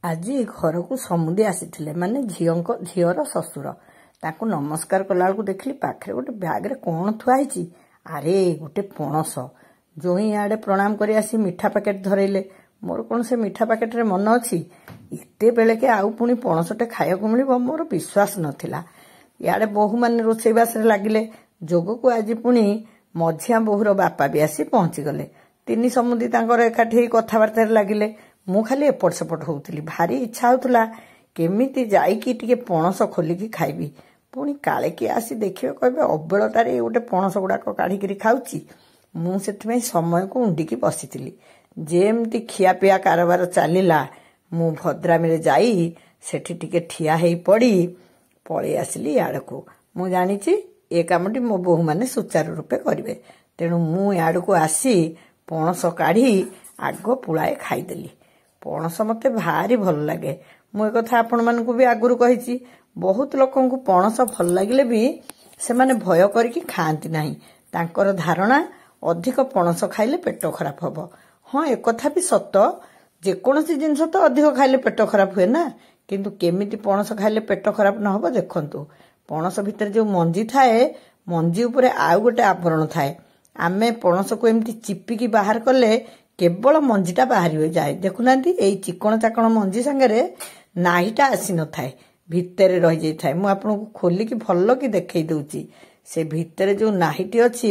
ଆଜି ଘରକୁ ସମୁଦି ଆସିଥିଲେ ମାନେ ଝିଅର ଶ୍ୱଶୁର। ତାଙ୍କୁ ନମସ୍କାର କଲାବେଳକୁ ଦେଖିଲି ପାଖରେ ଗୋଟେ ବ୍ୟାଗରେ କ'ଣ ଥୁଆ ହେଇଛି। ଆରେ ଗୋଟେ ପଣସ। ଜୋଇଁ ଇଆଡ଼େ ପ୍ରଣାମ କରି ଆସି ମିଠା ପ୍ୟାକେଟ ଧରେଇଲେ। ମୋର କ'ଣ ସେ ମିଠା ପ୍ୟାକେଟରେ ମନ ଅଛି? ଏତେ ବେଳକେ ଆଉ ପୁଣି ପଣସଟେ ଖାଇବାକୁ ମିଳିବ ମୋର ବିଶ୍ୱାସ ନଥିଲା। ଇଆଡ଼େ ବୋହୂମାନେ ରୋଷେଇବାସରେ ଲାଗିଲେ। ଯୋଗକୁ ଆଜି ପୁଣି ମଝିଆ ବୋହୂର ବାପା ବି ଆସି ପହଞ୍ଚିଗଲେ। ତିନି ସମୁଦି ତାଙ୍କର ଏକାଠି ହେଇ କଥାବାର୍ତ୍ତାରେ ଲାଗିଲେ। ମୁଁ ଖାଲି ଏପଟ ସେପଟ ହଉଥିଲି। ଭାରି ଇଚ୍ଛା ହଉଥିଲା କେମିତି ଯାଇକି ଟିକେ ପଣସ ଖୋଲିକି ଖାଇବି। ପୁଣି କାଳେ କିଏ ଆସି ଦେଖିବେ କହିବେ ଅବେଳଟାରେ ଗୋଟେ ପଣସ ଗୁଡ଼ାକ କାଢ଼ିକିରି ଖାଉଛି। ମୁଁ ସେଥିପାଇଁ ସମୟକୁ ଉଣ୍ଡିକି ବସିଥିଲି। ଯେମିତି ଖିଆପିଆ କାରବାର ଚାଲିଲା ମୁଁ ଭଦ୍ରାମୀରେ ଯାଇ ସେଠି ଟିକେ ଠିଆ ହେଇ ପଡ଼ି ପଳେଇ ଆସିଲି ଇଆଡ଼କୁ। ମୁଁ ଜାଣିଛି ଏ କାମଟି ମୋ ବୋହୂମାନେ ସୁଚାରୁ ରୂପେ କରିବେ। ତେଣୁ ମୁଁ ଇଆଡ଼କୁ ଆସି ପଣସ କାଢ଼ି ଆଗ ପୁଳାଏ ଖାଇଦେଲି। ପଣସ ମୋତେ ଭାରି ଭଲ ଲାଗେ। ମୁଁ ଏକଥା ଆପଣମାନଙ୍କୁ ବି ଆଗରୁ କହିଛି। ବହୁତ ଲୋକଙ୍କୁ ପଣସ ଭଲ ଲାଗିଲେ ବି ସେମାନେ ଭୟ କରିକି ଖାଆନ୍ତି ନାହିଁ। ତାଙ୍କର ଧାରଣା ଅଧିକ ପଣସ ଖାଇଲେ ପେଟ ଖରାପ ହବ। ହଁ, ଏକଥା ବି ସତ। ଯେକୌଣସି ଜିନିଷ ତ ଅଧିକ ଖାଇଲେ ପେଟ ଖରାପ ହୁଏ ନା। କିନ୍ତୁ କେମିତି ପଣସ ଖାଇଲେ ପେଟ ଖରାପ ନ ହବ ଦେଖନ୍ତୁ। ପଣସ ଭିତରେ ଯେଉଁ ମଞ୍ଜି ଥାଏ, ମଞ୍ଜି ଉପରେ ଆଉ ଗୋଟେ ଆବରଣ ଥାଏ। ଆମେ ପଣସକୁ ଏମିତି ଚିପିକି ବାହାର କଲେ କେବଳ ମଞ୍ଜିଟା ବାହାରି ଯାଏ। ଦେଖୁନାହାନ୍ତି, ଏଇ ଚିକଣ ଚାକଣ ମଞ୍ଜି ସାଙ୍ଗରେ ନାହିଟା ଆସିନଥାଏ, ଭିତରେ ରହିଯାଇଥାଏ। ମୁଁ ଆପଣଙ୍କୁ ଖୋଲିକି ଭଲ କି ଦେଖେଇ ଦଉଛି। ସେ ଭିତରେ ଯେଉଁ ନାହିଟି ଅଛି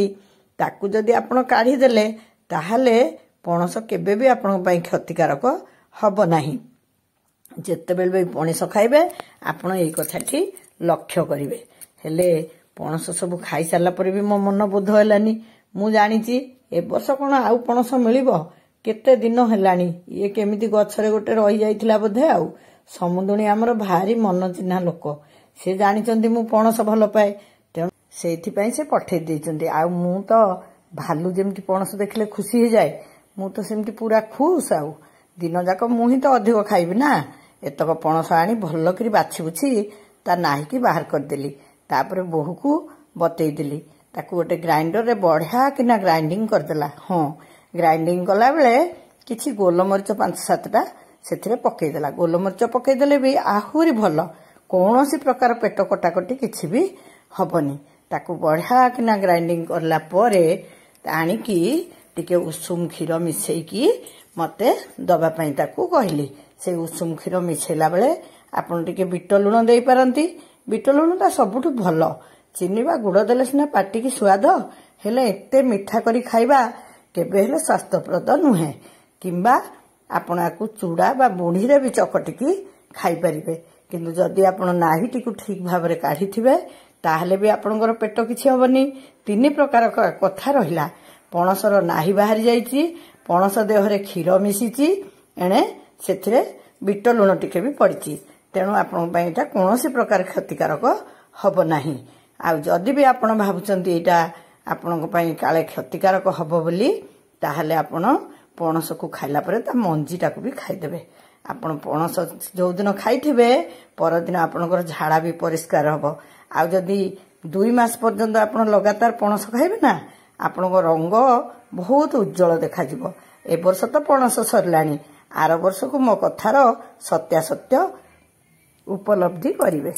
ତାକୁ ଯଦି ଆପଣ କାଢ଼ିଦେଲେ ତାହେଲେ ପଣସ କେବେ ବି ଆପଣଙ୍କ ପାଇଁ କ୍ଷତିକାରକ ହବ ନାହିଁ। ଯେତେବେଳେ ବି ପଣସ ଖାଇବେ ଆପଣ ଏଇ କଥାଟି ଲକ୍ଷ୍ୟ କରିବେ। ହେଲେ ପଣସ ସବୁ ଖାଇସାରିଲା ପରେ ବି ମୋ ମନ ବୋଧ ହେଲାନି। ମୁଁ ଜାଣିଛି ଏ ବର୍ଷ କ'ଣ ଆଉ ପଣସ ମିଳିବ? କେତେ ଦିନ ହେଲାଣି ଇଏ କେମିତି ଗଛରେ ଗୋଟେ ରହିଯାଇଥିଲା ବୋଧେ। ଆଉ ସମୁଦୁଣୀ ଆମର ଭାରି ମନ ଚିହ୍ନା ଲୋକ। ସେ ଜାଣିଛନ୍ତି ମୁଁ ପଣସ ଭଲ ପାଏ, ତେଣୁ ସେଇଥିପାଇଁ ସେ ପଠେଇ ଦେଇଛନ୍ତି। ଆଉ ମୁଁ ତ ଭାଲୁ ଯେମିତି ପଣସ ଦେଖିଲେ ଖୁସି ହେଇଯାଏ, ମୁଁ ତ ସେମିତି ପୁରା ଖୁସ୍। ଆଉ ଦିନ ଯାକ ମୁଁ ହିଁ ତ ଅଧିକ ଖାଇବି ନା। ଏତକ ପଣସ ଆଣି ଭଲ କରି ବାଛି ବୁଛି ତା ନାହିକି ବାହାର କରିଦେଲି। ତାପରେ ବୋହୂକୁ ବତେଇଦେଲି। ତାକୁ ଗୋଟେ ଗ୍ରାଇଣ୍ଡରରେ ବଢ଼ିଆ କିନା ଗ୍ରାଇଣ୍ଡିଙ୍ଗ କରିଦେଲା। ହଁ, ଗ୍ରାଇଣ୍ଡିଙ୍ଗ କଲାବେଳେ କିଛି ଗୋଲମରିଚ 5-7ଟା ସେଥିରେ ପକେଇଦେଲା। ଗୋଲମରିଚ ପକେଇଦେଲେ ବି ଆହୁରି ଭଲ। କୌଣସି ପ୍ରକାର ପେଟ କଟାକଟି କିଛି ବି ହବନି। ତାକୁ ବଢ଼ିଆ କିନା ଗ୍ରାଇଣ୍ଡିଙ୍ଗ କଲା ପରେ ଆଣିକି ଟିକେ ଉଷୁମ କ୍ଷୀର ମିଶେଇକି ମୋତେ ଦବା ପାଇଁ ତାକୁ କହିଲି। ସେଇ ଉଷୁମ କ୍ଷୀର ମିଶେଇଲା ବେଳେ ଆପଣ ଟିକେ ବିଟ ଲୁଣ ଦେଇପାରନ୍ତି। ବିଟ ଲୁଣଟା ସବୁଠୁ ଭଲ। ଚିନି ବା ଗୁଡ଼ ଦେଲେ ସିନା ପାଟିକି ସୁଆଦ, ହେଲେ ଏତେ ମିଠା କରି ଖାଇବା କେବେ ହେଲେ ସ୍ୱାସ୍ଥ୍ୟପ୍ରଦ ନୁହେଁ। କିମ୍ବା ଆପଣ ଆକୁ ଚୁଡ଼ା ବା ମୁଢ଼ିରେ ବି ଚକଟିକି ଖାଇପାରିବେ। କିନ୍ତୁ ଯଦି ଆପଣ ନାହିଟିକୁ ଠିକ୍ ଭାବରେ କାଢ଼ିଥିବେ ତାହେଲେ ବି ଆପଣଙ୍କର ପେଟ କିଛି ହବନି। 3 ପ୍ରକାର କଥା ରହିଲା। ପଣସର ନାହି ବାହାରି ଯାଇଛି, ପଣସ ଦେହରେ କ୍ଷୀର ମିଶିଛି, ଏଣେ ସେଥିରେ ବିଟ ଲୁଣ ଟିକେ ବି ପଡ଼ିଛି। ତେଣୁ ଆପଣଙ୍କ ପାଇଁ ଏଇଟା କୌଣସି ପ୍ରକାର କ୍ଷତିକାରକ ହବ ନାହିଁ। ଆଉ ଯଦି ବି ଆପଣ ଭାବୁଛନ୍ତି ଏଇଟା ଆପଣଙ୍କ ପାଇଁ କାଳେ କ୍ଷତିକାରକ ହବ ବୋଲି, ତାହେଲେ ଆପଣ ପଣସକୁ ଖାଇଲା ପରେ ତା ମଞ୍ଜିଟାକୁ ବି ଖାଇଦେବେ। ଆପଣ ପଣସ ଯେଉଁଦିନ ଖାଇଥିବେ ପରଦିନ ଆପଣଙ୍କର ଝାଡ଼ା ବି ପରିଷ୍କାର ହବ। ଆଉ ଯଦି 2 ମାସ ପର୍ଯ୍ୟନ୍ତ ଆପଣ ଲଗାତାର ପଣସ ଖାଇବେ ନା, ଆପଣଙ୍କ ରଙ୍ଗ ବହୁତ ଉଜ୍ଜଳ ଦେଖାଯିବ। ଏ ବର୍ଷ ତ ପଣସ ସରିଲାଣି, ଆର ବର୍ଷକୁ ମୋ କଥାର ସତ୍ୟାସତ୍ୟ ଉପଲବ୍ଧି କରିବେ।